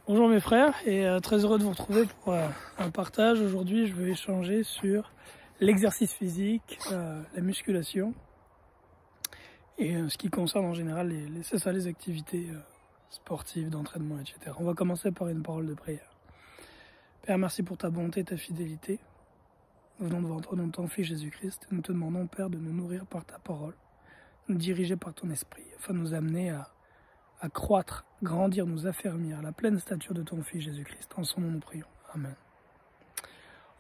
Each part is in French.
Bonjour mes frères et très heureux de vous retrouver pour un partage. Aujourd'hui je veux échanger sur l'exercice physique, la musculation et ce qui concerne en général les activités sportives, d'entraînement, etc. On va commencer par une parole de prière. Père, merci pour ta bonté et ta fidélité. Nous venons devant toi au nom de ton Fils Jésus-Christ et nous te demandons, Père, de nous nourrir par ta parole, nous diriger par ton esprit, afin de nous amener à croître, grandir, nous affermir à la pleine stature de ton Fils Jésus-Christ. En son nom nous prions. Amen.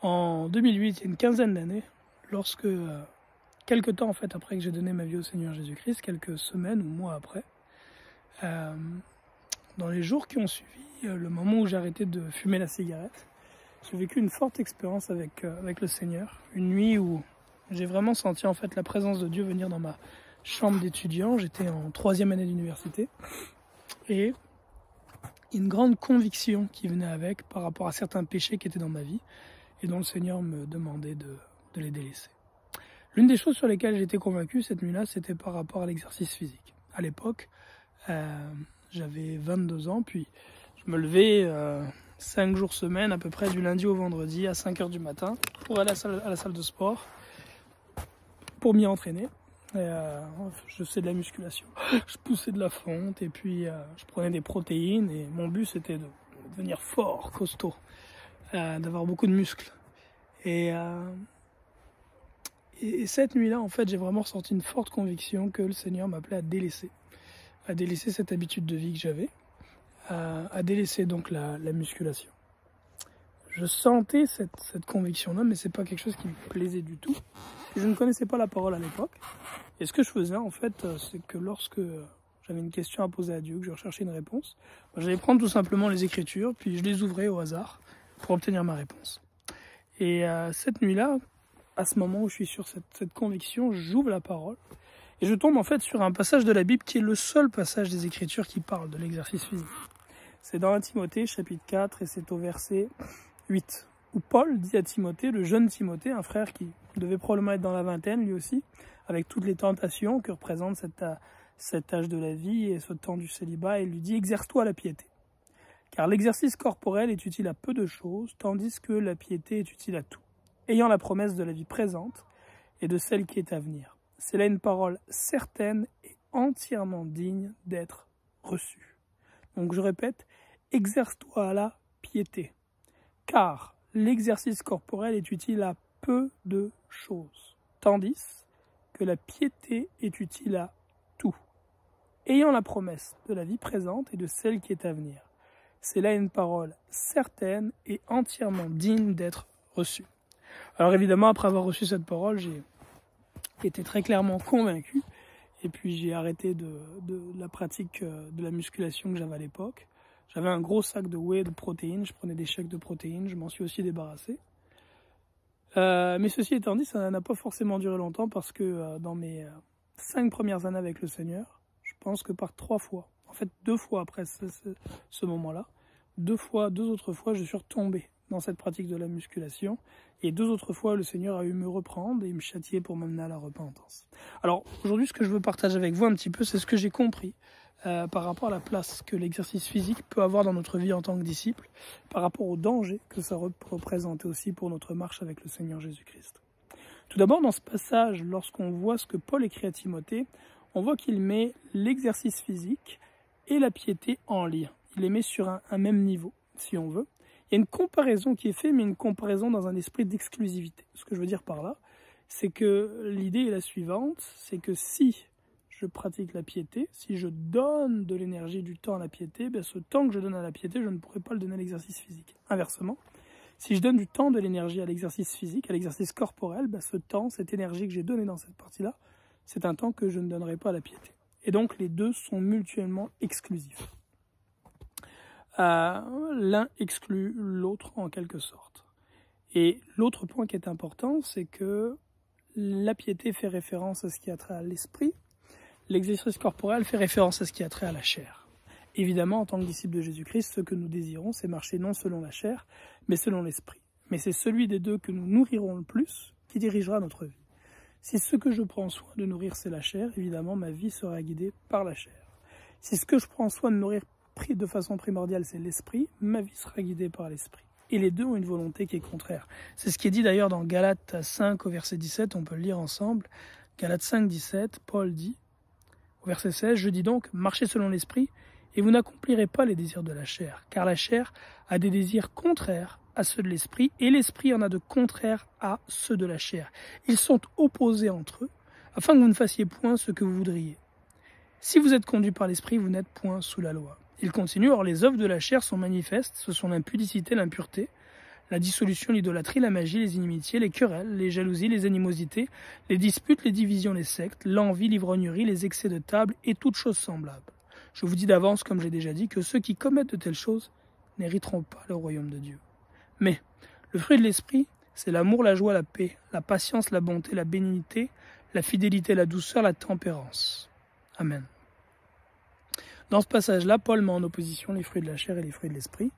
En 2008, il y a une quinzaine d'années, lorsque, quelques temps en fait après que j'ai donné ma vie au Seigneur Jésus-Christ, quelques semaines ou mois après, dans les jours qui ont suivi, le moment où j'ai arrêté de fumer la cigarette, j'ai vécu une forte expérience avec le Seigneur. Une nuit où j'ai vraiment senti en fait la présence de Dieu venir dans ma chambre d'étudiant. J'étais en 3e année d'université et une grande conviction qui venait avec par rapport à certains péchés qui étaient dans ma vie et dont le Seigneur me demandait de les délaisser. L'une des choses sur lesquelles j'étais convaincu cette nuit-là, c'était par rapport à l'exercice physique. À l'époque, j'avais 22 ans, puis je me levais 5 jours semaine, à peu près du lundi au vendredi à 5 h du matin pour aller à la salle de sport, pour m'y entraîner. Je faisais de la musculation, je poussais de la fonte et puis je prenais des protéines et mon but c'était de devenir fort, costaud, d'avoir beaucoup de muscles. Et cette nuit-là, en fait, j'ai vraiment ressenti une forte conviction que le Seigneur m'appelait à délaisser cette habitude de vie que j'avais, à délaisser donc la musculation. Je sentais cette conviction-là, mais c'est pas quelque chose qui me plaisait du tout. Je ne connaissais pas la parole à l'époque. Et ce que je faisais, en fait, c'est que lorsque j'avais une question à poser à Dieu, que je recherchais une réponse, j'allais prendre tout simplement les Écritures, puis je les ouvrais au hasard pour obtenir ma réponse. Et cette nuit-là, à ce moment où je suis sur cette conviction, j'ouvre la parole et je tombe en fait sur un passage de la Bible qui est le seul passage des Écritures qui parle de l'exercice physique. C'est dans 1 Timothée, chapitre 4, et c'est au verset 8, où Paul dit à Timothée, le jeune Timothée, un frère qui devait probablement être dans la vingtaine lui aussi, avec toutes les tentations que représente cet âge de la vie et ce temps du célibat, il lui dit « Exerce-toi la piété, car l'exercice corporel est utile à peu de choses, tandis que la piété est utile à tout, ayant la promesse de la vie présente et de celle qui est à venir. C'est là une parole certaine et entièrement digne d'être reçue. » Donc je répète, exerce-toi à la piété, car l'exercice corporel est utile à peu de choses, tandis que la piété est utile à tout, ayant la promesse de la vie présente et de celle qui est à venir. C'est là une parole certaine et entièrement digne d'être reçue. Alors évidemment, après avoir reçu cette parole, j'ai été très clairement convaincu, et puis j'ai arrêté de la pratique de la musculation que j'avais à l'époque. J'avais un gros sac de whey, de protéines, je prenais des shakes de protéines, je m'en suis aussi débarrassé. Mais ceci étant dit, ça n'a pas forcément duré longtemps parce que dans mes 5 premières années avec le Seigneur, je pense que par 3 fois, en fait 2 fois après ce moment-là, 2 autres fois, je suis retombé dans cette pratique de la musculation. Et 2 autres fois, le Seigneur a eu me reprendre et me châtier pour m'amener à la repentance. Alors aujourd'hui, ce que je veux partager avec vous un petit peu, c'est ce que j'ai compris par rapport à la place que l'exercice physique peut avoir dans notre vie en tant que disciple, par rapport au danger que ça représente aussi pour notre marche avec le Seigneur Jésus-Christ. Tout d'abord, dans ce passage, lorsqu'on voit ce que Paul écrit à Timothée, on voit qu'il met l'exercice physique et la piété en lien. Il les met sur un même niveau, si on veut. Il y a une comparaison qui est faite, mais une comparaison dans un esprit d'exclusivité. Ce que je veux dire par là, c'est que l'idée est la suivante, c'est que si je pratique la piété, si je donne de l'énergie, du temps à la piété, ben ce temps que je donne à la piété, je ne pourrai pas le donner à l'exercice physique. Inversement, si je donne du temps, de l'énergie à l'exercice physique, à l'exercice corporel, ben ce temps, cette énergie que j'ai donnée dans cette partie-là, c'est un temps que je ne donnerai pas à la piété. Et donc les deux sont mutuellement exclusifs. L'un exclut l'autre en quelque sorte. Et l'autre point qui est important, c'est que la piété fait référence à ce qui a trait à l'esprit, l'exercice corporel fait référence à ce qui a trait à la chair. Évidemment, en tant que disciple de Jésus-Christ, ce que nous désirons, c'est marcher non selon la chair, mais selon l'esprit. Mais c'est celui des deux que nous nourrirons le plus qui dirigera notre vie. Si ce que je prends soin de nourrir, c'est la chair, évidemment, ma vie sera guidée par la chair. Si ce que je prends soin de nourrir de façon primordiale, c'est l'esprit, ma vie sera guidée par l'esprit. Et les deux ont une volonté qui est contraire. C'est ce qui est dit d'ailleurs dans Galates 5 au verset 17, on peut le lire ensemble. Galates 5, 17, Paul dit, au verset 16, « Je dis donc, marchez selon l'esprit, et vous n'accomplirez pas les désirs de la chair, car la chair a des désirs contraires à ceux de l'esprit, et l'esprit en a de contraires à ceux de la chair. Ils sont opposés entre eux, afin que vous ne fassiez point ce que vous voudriez. Si vous êtes conduit par l'esprit, vous n'êtes point sous la loi. » Il continue, « Or les œuvres de la chair sont manifestes, ce sont l'impudicité, l'impureté, la dissolution, l'idolâtrie, la magie, les inimitiés, les querelles, les jalousies, les animosités, les disputes, les divisions, les sectes, l'envie, l'ivrognerie, les excès de table et toutes choses semblables. Je vous dis d'avance, comme j'ai déjà dit, que ceux qui commettent de telles choses n'hériteront pas le royaume de Dieu. Mais le fruit de l'esprit, c'est l'amour, la joie, la paix, la patience, la bonté, la bénignité, la fidélité, la douceur, la tempérance. » Amen. Dans ce passage-là, Paul met en opposition les fruits de la chair et les fruits de l'esprit.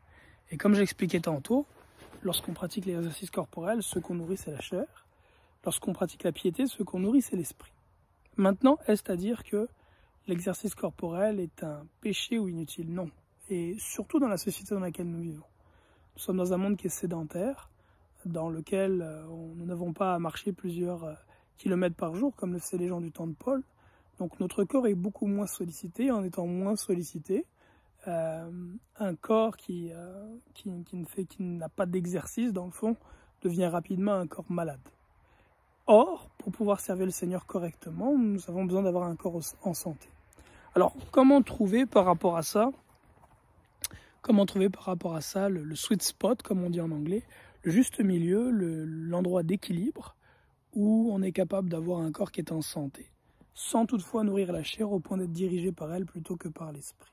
Et comme j'expliquais tantôt, lorsqu'on pratique l'exercice corporel, ce qu'on nourrit, c'est la chair. Lorsqu'on pratique la piété, ce qu'on nourrit, c'est l'esprit. Maintenant, est-ce à dire que l'exercice corporel est un péché ou inutile? Non. Et surtout dans la société dans laquelle nous vivons. Nous sommes dans un monde qui est sédentaire, dans lequel nous n'avons pas à marcher plusieurs kilomètres par jour, comme le faisaient les gens du temps de Paul. Donc notre corps est beaucoup moins sollicité. En étant moins sollicité, un corps qui n'a pas d'exercice, dans le fond, devient rapidement un corps malade. Or, pour pouvoir servir le Seigneur correctement, nous avons besoin d'avoir un corps en santé. Alors, comment trouver par rapport à ça le sweet spot, comme on dit en anglais, le juste milieu, l'endroit d'équilibre, où on est capable d'avoir un corps qui est en santé, sans toutefois nourrir la chair au point d'être dirigé par elle plutôt que par l'esprit.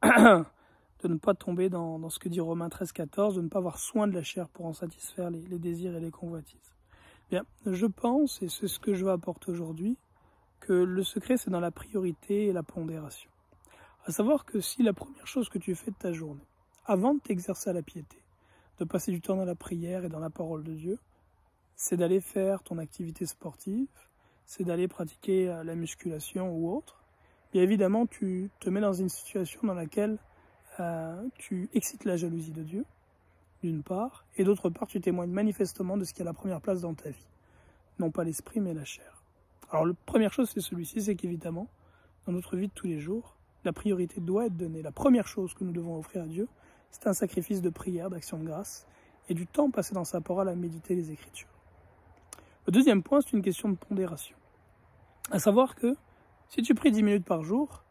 De ne pas tomber dans ce que dit Romains 13, 14, de ne pas avoir soin de la chair pour en satisfaire les désirs et les convoitises. Bien, je pense, et c'est ce que je vais apporter aujourd'hui, que le secret c'est dans la priorité et la pondération. À savoir que si la première chose que tu fais de ta journée, avant de t'exercer à la piété, de passer du temps dans la prière et dans la parole de Dieu, c'est d'aller faire ton activité sportive, c'est d'aller pratiquer la musculation ou autre, bien évidemment tu te mets dans une situation dans laquelle tu excites la jalousie de Dieu, d'une part, et d'autre part tu témoignes manifestement de ce qui a la première place dans ta vie, non pas l'esprit mais la chair. Alors la première chose c'est celui-ci, c'est qu'évidemment, dans notre vie de tous les jours, la priorité doit être donnée. La première chose que nous devons offrir à Dieu, c'est un sacrifice de prière, d'action de grâce, et du temps passé dans sa parole à méditer les Écritures. Le deuxième point, c'est une question de pondération. À savoir que si tu pries 10 minutes par jour,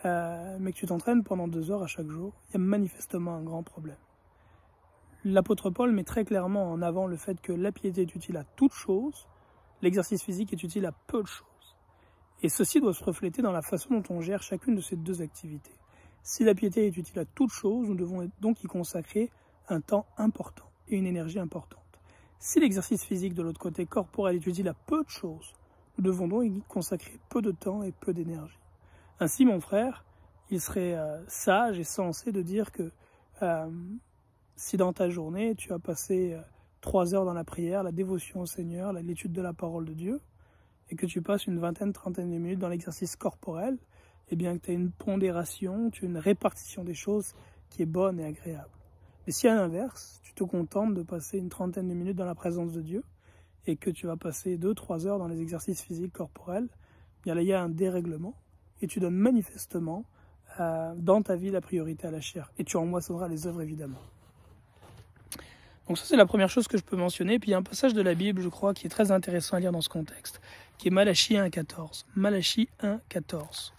mais que tu t'entraînes pendant 2 heures à chaque jour, il y a manifestement un grand problème. L'apôtre Paul met très clairement en avant le fait que la piété est utile à toute chose, l'exercice physique est utile à peu de choses. Et ceci doit se refléter dans la façon dont on gère chacune de ces deux activités. Si la piété est utile à toute chose, nous devons donc y consacrer un temps important et une énergie importante. Si l'exercice physique de l'autre côté corporel est utile à peu de choses, nous devons donc y consacrer peu de temps et peu d'énergie. Ainsi, mon frère, il serait sage et sensé de dire que si dans ta journée, tu as passé 3 heures dans la prière, la dévotion au Seigneur, l'étude de la parole de Dieu, et que tu passes une vingtaine, trentaine de minutes dans l'exercice corporel, eh bien que tu as une pondération, tu as une répartition des choses qui est bonne et agréable. Mais si à l'inverse, tu te contentes de passer une trentaine de minutes dans la présence de Dieu, et que tu vas passer 2-3 heures dans les exercices physiques corporels, bien là il y a un dérèglement, et tu donnes manifestement dans ta vie la priorité à la chair, et tu en moissonneras les œuvres évidemment. Donc ça c'est la première chose que je peux mentionner. Puis il y a un passage de la Bible, je crois, qui est très intéressant à lire dans ce contexte, qui est Malachie 1,14. Malachie 1,14.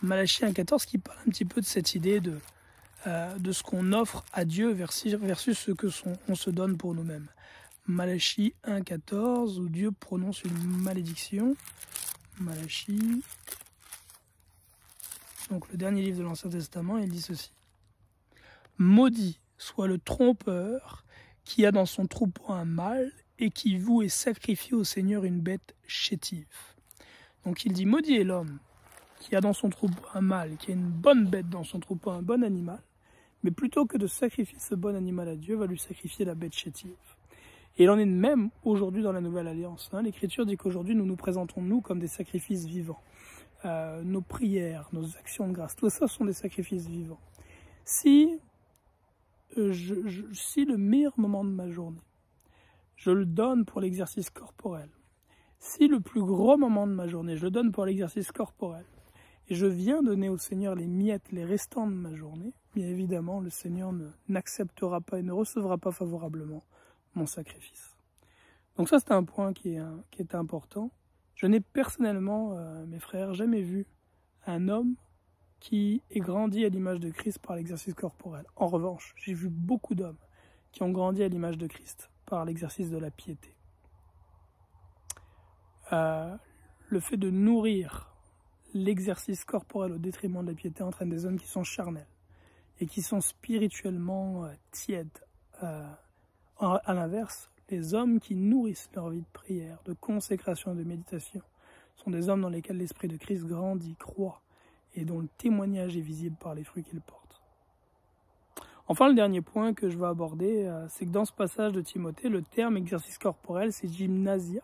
Malachie 1,14 qui parle un petit peu de cette idée de ce qu'on offre à Dieu versus ce que on se donne pour nous-mêmes. Malachie 1,14 où Dieu prononce une malédiction. Malachie, donc le dernier livre de l'Ancien Testament, il dit ceci. Maudit soit le trompeur qui a dans son troupeau un mâle et qui voue et sacrifie au Seigneur une bête chétive. Donc il dit, maudit est l'homme qui a dans son troupeau un mâle, qui a une bonne bête dans son troupeau, un bon animal, mais plutôt que de sacrifier ce bon animal à Dieu, va lui sacrifier la bête chétive. Et il en est de même aujourd'hui dans la Nouvelle Alliance. L'Écriture dit qu'aujourd'hui nous nous présentons nous comme des sacrifices vivants. Nos prières, nos actions de grâce, tout ça sont des sacrifices vivants. Si le meilleur moment de ma journée, je le donne pour l'exercice corporel, si le plus gros moment de ma journée, je le donne pour l'exercice corporel, et je viens donner au Seigneur les miettes, les restants de ma journée, bien évidemment, le Seigneur n'acceptera pas et ne recevra pas favorablement mon sacrifice. Donc ça, c'est un point qui est important. Je n'ai personnellement, mes frères, jamais vu un homme qui ait grandi à l'image de Christ par l'exercice corporel. En revanche, j'ai vu beaucoup d'hommes qui ont grandi à l'image de Christ par l'exercice de la piété. Le fait de nourrir l'exercice corporel au détriment de la piété entraîne des hommes qui sont charnels et qui sont spirituellement tièdes. À l'inverse, les hommes qui nourrissent leur vie de prière, de consécration et de méditation sont des hommes dans lesquels l'Esprit de Christ grandit, croît et dont le témoignage est visible par les fruits qu'ils portent. Enfin, le dernier point que je vais aborder, c'est que dans ce passage de Timothée, le terme exercice corporel, c'est gymnasia.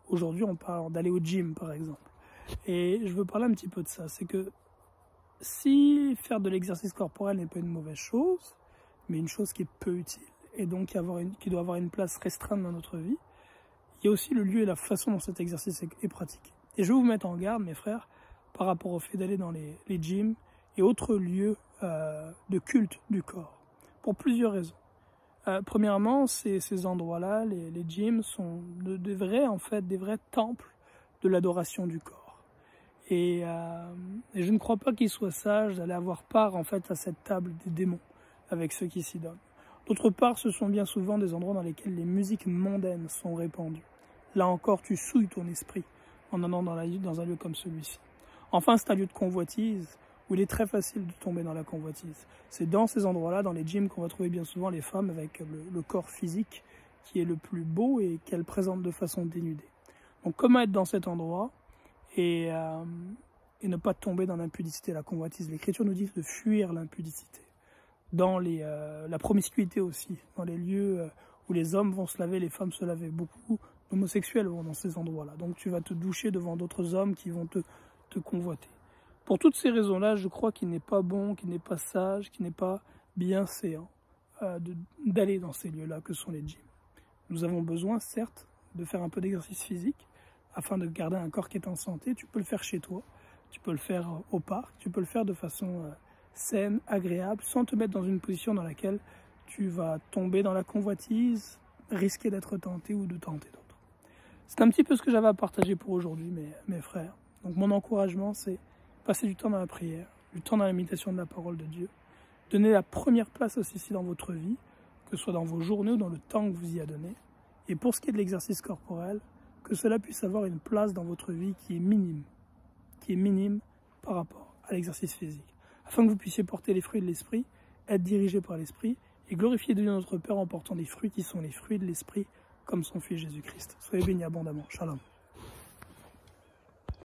Aujourd'hui, on parle d'aller au gym, par exemple. Et je veux parler un petit peu de ça. C'est que si faire de l'exercice corporel n'est pas une mauvaise chose, mais une chose qui est peu utile, et donc qui doit avoir une place restreinte dans notre vie, il y a aussi le lieu et la façon dont cet exercice est pratiqué. Et je vais vous mettre en garde, mes frères, par rapport au fait d'aller dans les gyms et autres lieux de culte du corps, pour plusieurs raisons. Premièrement, ces endroits-là, les gyms, sont des vrais temples de l'adoration du corps. Et je ne crois pas qu'il soit sage d'aller avoir part en fait à cette table des démons avec ceux qui s'y donnent. D'autre part, ce sont bien souvent des endroits dans lesquels les musiques mondaines sont répandues. Là encore, tu souilles ton esprit en allant dans un lieu comme celui-ci. Enfin, c'est un lieu de convoitise où il est très facile de tomber dans la convoitise. C'est dans ces endroits-là, dans les gyms, qu'on va trouver bien souvent les femmes avec le corps physique qui est le plus beau et qu'elles présentent de façon dénudée. Donc comment être dans cet endroit et ne pas tomber dans l'impudicité, la convoitise. L'Écriture nous dit de fuir l'impudicité. Dans la promiscuité aussi, dans les lieux où les hommes vont se laver, les femmes se laver. Beaucoup d'homosexuels vont dans ces endroits-là. Donc tu vas te doucher devant d'autres hommes qui vont te convoiter. Pour toutes ces raisons-là, je crois qu'il n'est pas bon, qu'il n'est pas sage, qu'il n'est pas bienséant d'aller dans ces lieux-là que sont les gyms. Nous avons besoin, certes, de faire un peu d'exercice physique afin de garder un corps qui est en santé. Tu peux le faire chez toi, tu peux le faire au parc, tu peux le faire de façon saine, agréable, sans te mettre dans une position dans laquelle tu vas tomber dans la convoitise, risquer d'être tenté ou de tenter d'autres. C'est un petit peu ce que j'avais à partager pour aujourd'hui, mes frères. Donc mon encouragement, c'est passer du temps dans la prière, du temps dans la méditation de la parole de Dieu, donner la première place aussi dans votre vie, que ce soit dans vos journées ou dans le temps que vous y a donné. Et pour ce qui est de l'exercice corporel, que cela puisse avoir une place dans votre vie qui est minime par rapport à l'exercice physique, afin que vous puissiez porter les fruits de l'esprit, être dirigé par l'esprit et glorifier Dieu notre Père en portant des fruits qui sont les fruits de l'esprit, comme son Fils Jésus-Christ. Soyez bénis abondamment. Shalom.